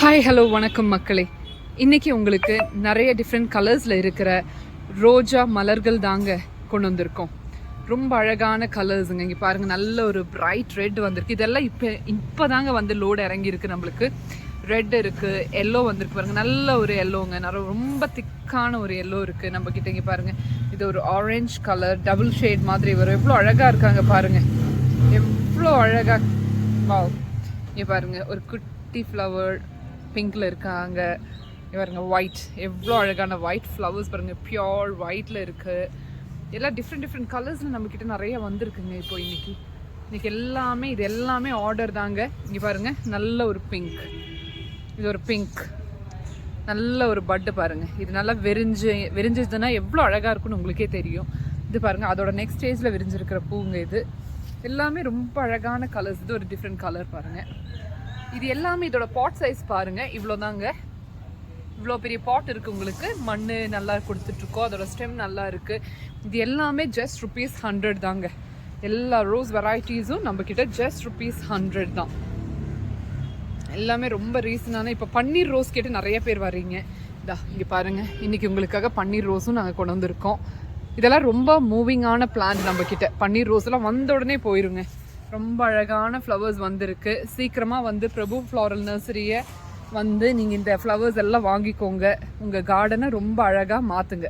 Hi hello வணக்கம் மக்களே. இன்றைக்கி உங்களுக்கு நிறைய டிஃப்ரெண்ட் கலர்ஸில் இருக்கிற ரோஜா மலர்கள் தாங்க கொண்டு வந்திருக்கோம். ரொம்ப அழகான கலர்ஸுங்க. இங்கே பாருங்கள், நல்ல ஒரு பிரைட் ரெட் வந்திருக்கு. இதெல்லாம் இப்போ தாங்க வந்து லோடு இறங்கியிருக்கு. நம்மளுக்கு ரெட் இருக்குது, எல்லோ வந்திருக்கு பாருங்கள். நல்ல ஒரு எல்லோங்க, ரொம்ப திக்கான ஒரு எல்லோ இருக்குது நம்மக்கிட்ட. இங்கே பாருங்கள், இது ஒரு ஆரஞ்ச் கலர் டபுள் ஷேட் மாதிரி வரும். எவ்வளோ அழகாக இருக்காங்க பாருங்கள், எவ்வளோ அழகாக. வாவ், இங்கே பாருங்கள், ஒரு குட்டி ஃப்ளவர் பிங்க்கில் இருக்காங்க. பாருங்க, ஒயிட், எவ்வளோ அழகான ஒயிட் ஃப்ளவர்ஸ் பாருங்கள், பியோர் ஒயிட்டில் இருக்குது. எல்லாம் டிஃப்ரெண்ட் கலர்ஸில் நம்மக்கிட்ட நிறைய வந்திருக்குங்க. இப்போ இன்னைக்கு இது எல்லாமே ஆர்டர் தாங்க. இங்கே பாருங்கள், நல்ல ஒரு பிங்க், இது ஒரு பிங்க், நல்ல ஒரு பட்டு பாருங்கள். இது நல்லா விரிஞ்சதுன்னா எவ்வளோ அழகாக இருக்குன்னு உங்களுக்கே தெரியும். இது பாருங்கள், அதோட நெக்ஸ்ட் ஸ்டேஜில் விரிஞ்சிருக்கிற பூங்க. இது எல்லாமே ரொம்ப அழகான கலர்ஸ். இது ஒரு டிஃப்ரெண்ட் கலர் பாருங்கள். இது எல்லாமே இதோட பாட் சைஸ் பாருங்கள், இவ்வளோ தாங்க. இவ்வளோ பெரிய பாட் இருக்குது உங்களுக்கு. மண் நல்லா கொடுத்துட்ருக்கோம், அதோட ஸ்டெம் நல்லா இருக்குது. இது எல்லாமே ஜஸ்ட் ₹100 தாங்க. எல்லா ரோஸ் வெரைட்டிஸும் நம்மக்கிட்ட ஜஸ்ட் ₹100 தான். எல்லாமே ரொம்ப ரீசனான. இப்போ பன்னீர் ரோஸ் கேட்டு நிறைய பேர் வர்றீங்க. இங்கே பாருங்கள், இன்றைக்கி உங்களுக்காக பன்னீர் ரோஸும் நாங்கள் கொண்டு வந்திருக்கோம். இதெல்லாம் ரொம்ப மூவிங்கான பிளான்ட் நம்மக்கிட்ட. பன்னீர் ரோஸ்லாம் வந்த உடனே போயிருங்க. ரொம்ப அழகான ஃப்ளவர்ஸ் வந்திருக்கு. சீக்கிரமாக வந்து பிரபு ஃப்ளாரல் நர்சரியை வந்து நீங்கள் இந்த ஃப்ளவர்ஸ் எல்லாம் வாங்கிக்கோங்க. உங்கள் கார்டனை ரொம்ப அழகாக மாற்றுங்க.